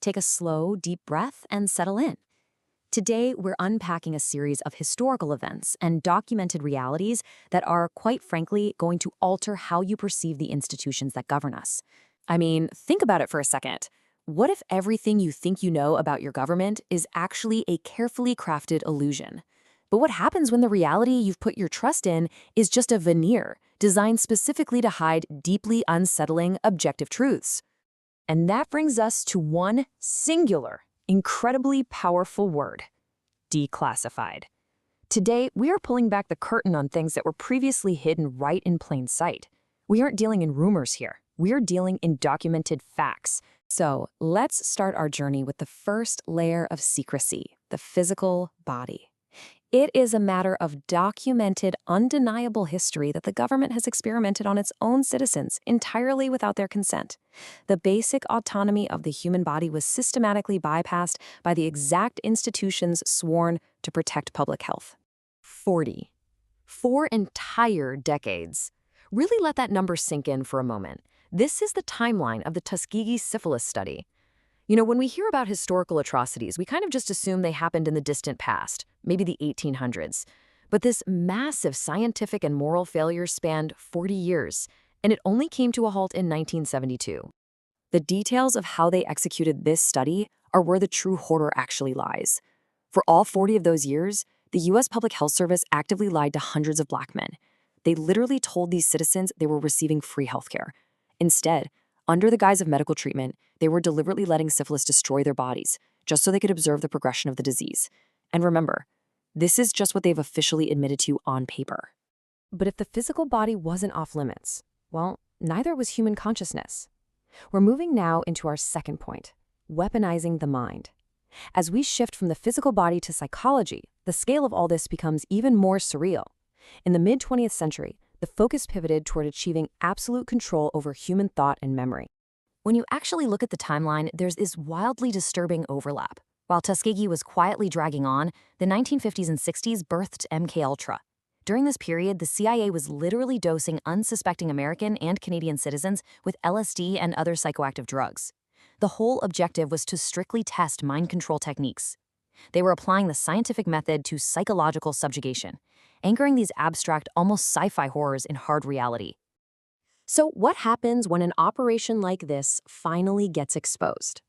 take a slow, deep breath and settle in. Today, we're unpacking a series of historical events and documented realities that are, quite frankly, going to alter how you perceive the institutions that govern us. I mean, think about it for a second. What if everything you think you know about your government is actually a carefully crafted illusion? But what happens when the reality you've put your trust in is just a veneer designed specifically to hide deeply unsettling objective truths? And that brings us to one singular, incredibly powerful word: declassified. Today, we are pulling back the curtain on things that were previously hidden right in plain sight. We aren't dealing in rumors here. We're dealing in documented facts. So let's start our journey with the first layer of secrecy: the physical body. It is a matter of documented, undeniable history that the government has experimented on its own citizens entirely without their consent. The basic autonomy of the human body was systematically bypassed by the exact institutions sworn to protect public health. 40. 4 entire decades. Really let that number sink in for a moment. This is the timeline of the Tuskegee syphilis study. You know, when we hear about historical atrocities, we kind of just assume they happened in the distant past, maybe the 1800s. But this massive scientific and moral failure spanned 40 years, and it only came to a halt in 1972. The details of how they executed this study are where the true horror actually lies. For all 40 of those years, the U.S. Public Health Service actively lied to hundreds of Black men. They literally told these citizens they were receiving free healthcare. Instead, under the guise of medical treatment, they were deliberately letting syphilis destroy their bodies, just so they could observe the progression of the disease. And remember, this is just what they've officially admitted to on paper. But if the physical body wasn't off limits, well, neither was human consciousness. We're moving now into our second point: weaponizing the mind. As we shift from the physical body to psychology, the scale of all this becomes even more surreal. In the mid-20th century, the focus pivoted toward achieving absolute control over human thought and memory. When you actually look at the timeline, there's this wildly disturbing overlap. While Tuskegee was quietly dragging on, the 1950s and 60s birthed MKUltra. During this period, the CIA was literally dosing unsuspecting American and Canadian citizens with LSD and other psychoactive drugs. The whole objective was to strictly test mind control techniques. They were applying the scientific method to psychological subjugation, anchoring these abstract, almost sci-fi horrors in hard reality. So what happens when an operation like this finally gets exposed?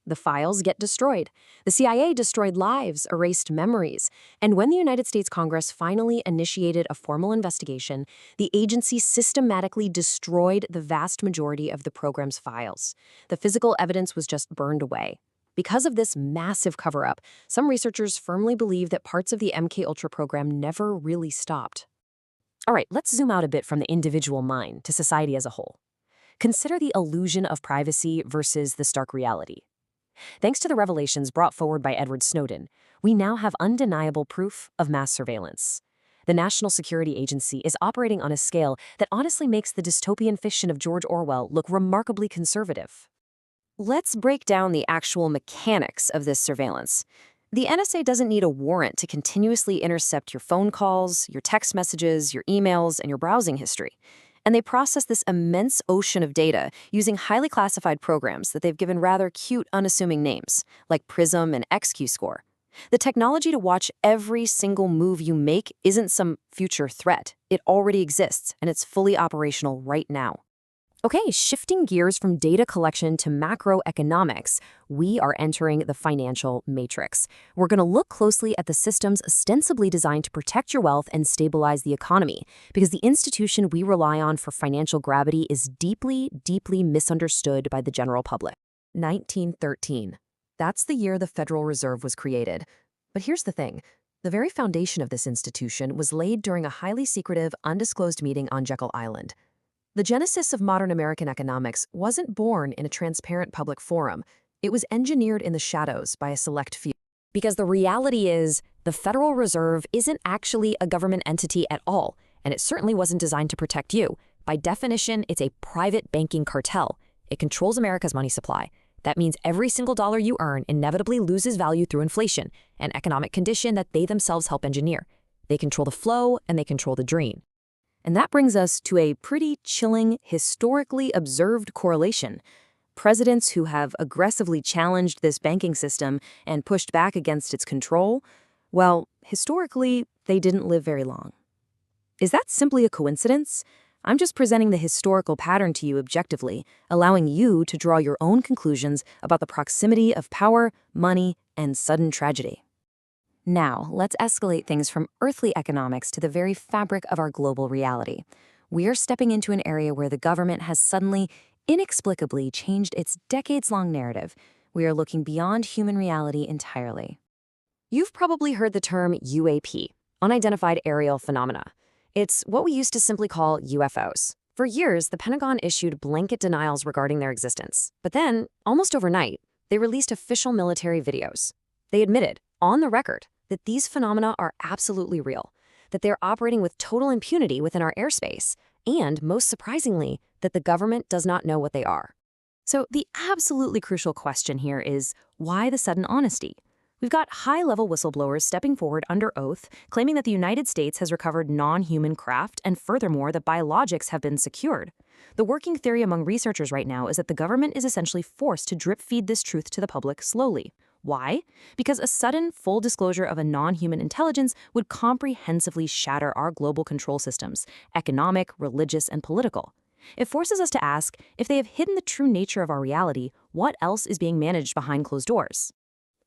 The files get destroyed. The CIA destroyed lives, erased memories. And when the United States Congress finally initiated a formal investigation, the agency systematically destroyed the vast majority of the program's files. The physical evidence was just burned away. Because of this massive cover-up, some researchers firmly believe that parts of the MKUltra program never really stopped. All right, let's zoom out a bit from the individual mind to society as a whole. Consider the illusion of privacy versus the stark reality. Thanks to the revelations brought forward by Edward Snowden, we now have undeniable proof of mass surveillance. The National Security Agency is operating on a scale that honestly makes the dystopian fiction of George Orwell look remarkably conservative. Let's break down the actual mechanics of this surveillance. The NSA doesn't need a warrant to continuously intercept your phone calls, your text messages, your emails, and your browsing history. And they process this immense ocean of data using highly classified programs that they've given rather cute, unassuming names, like PRISM and XQscore. The technology to watch every single move you make isn't some future threat. It already exists, and it's fully operational right now. Okay, shifting gears from data collection to macroeconomics, we are entering the financial matrix. We're going to look closely at the systems ostensibly designed to protect your wealth and stabilize the economy, because the institution we rely on for financial gravity is deeply, deeply misunderstood by the general public. 1913. That's the year the Federal Reserve was created. But here's the thing. The very foundation of this institution was laid during a highly secretive, undisclosed meeting on Jekyll Island. The genesis of modern American economics wasn't born in a transparent public forum. It was engineered in the shadows by a select few. Because the reality is, the Federal Reserve isn't actually a government entity at all, and it certainly wasn't designed to protect you. By definition, it's a private banking cartel. It controls America's money supply. That means every single dollar you earn inevitably loses value through inflation, an economic condition that they themselves help engineer. They control the flow, and they control the drain. And that brings us to a pretty chilling, historically observed correlation. presidents who have aggressively challenged this banking system and pushed back against its control, well, historically, they didn't live very long. Is that simply a coincidence? I'm just presenting the historical pattern to you objectively, allowing you to draw your own conclusions about the proximity of power, money, and sudden tragedy. Now, let's escalate things from earthly economics to the very fabric of our global reality. We are stepping into an area where the government has suddenly, inexplicably changed its decades-long narrative. We are looking beyond human reality entirely. You've probably heard the term UAP, Unidentified Aerial Phenomena. It's what we used to simply call UFOs. For years, the Pentagon issued blanket denials regarding their existence. But then, almost overnight, they released official military videos. They admitted, on the record, that these phenomena are absolutely real, that they're operating with total impunity within our airspace, and, most surprisingly, that the government does not know what they are. So the absolutely crucial question here is, why the sudden honesty? We've got high-level whistleblowers stepping forward under oath, claiming that the United States has recovered non-human craft and furthermore that biologics have been secured. The working theory among researchers right now is that the government is essentially forced to drip-feed this truth to the public slowly. Why? Because a sudden, full disclosure of a non-human intelligence would comprehensively shatter our global control systems, economic, religious, and political. It forces us to ask, if they have hidden the true nature of our reality, what else is being managed behind closed doors?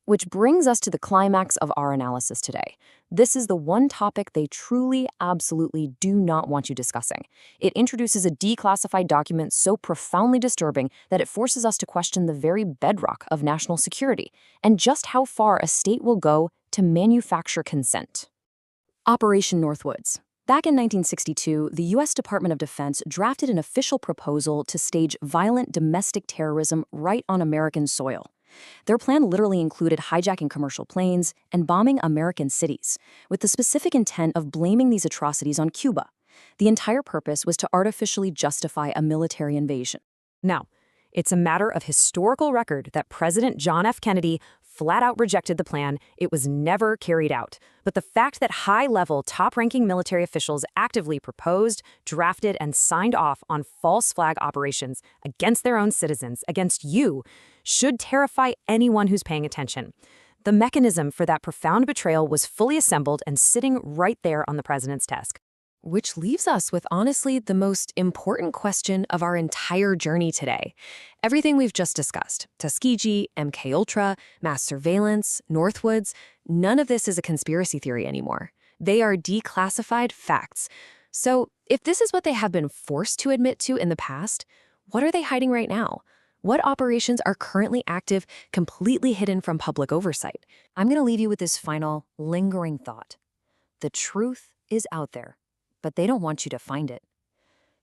Which brings us to the climax of our analysis today. This is the one topic they truly, absolutely do not want you discussing. It introduces a declassified document so profoundly disturbing that it forces us to question the very bedrock of national security and just how far a state will go to manufacture consent. Operation Northwoods. Back in 1962, the U.S. Department of Defense drafted an official proposal to stage violent domestic terrorism right on American soil. Their plan literally included hijacking commercial planes and bombing American cities, with the specific intent of blaming these atrocities on Cuba. The entire purpose was to artificially justify a military invasion. Now, it's a matter of historical record that President John F. Kennedy flat out rejected the plan. It was never carried out. But the fact that high-level, top-ranking military officials actively proposed, drafted, and signed off on false flag operations against their own citizens, against you, should terrify anyone who's paying attention. The mechanism for that profound betrayal was fully assembled and sitting right there on the president's desk. Which leaves us with, honestly, the most important question of our entire journey today. Everything we've just discussed, Tuskegee, MKUltra, mass surveillance, Northwoods, none of this is a conspiracy theory anymore. They are declassified facts. So if this is what they have been forced to admit to in the past, what are they hiding right now? What operations are currently active, completely hidden from public oversight? I'm going to leave you with this final, lingering thought. The truth is out there, but they don't want you to find it.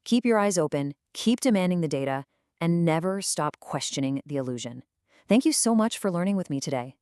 Keep your eyes open, keep demanding the data, and never stop questioning the illusion. Thank you so much for learning with me today.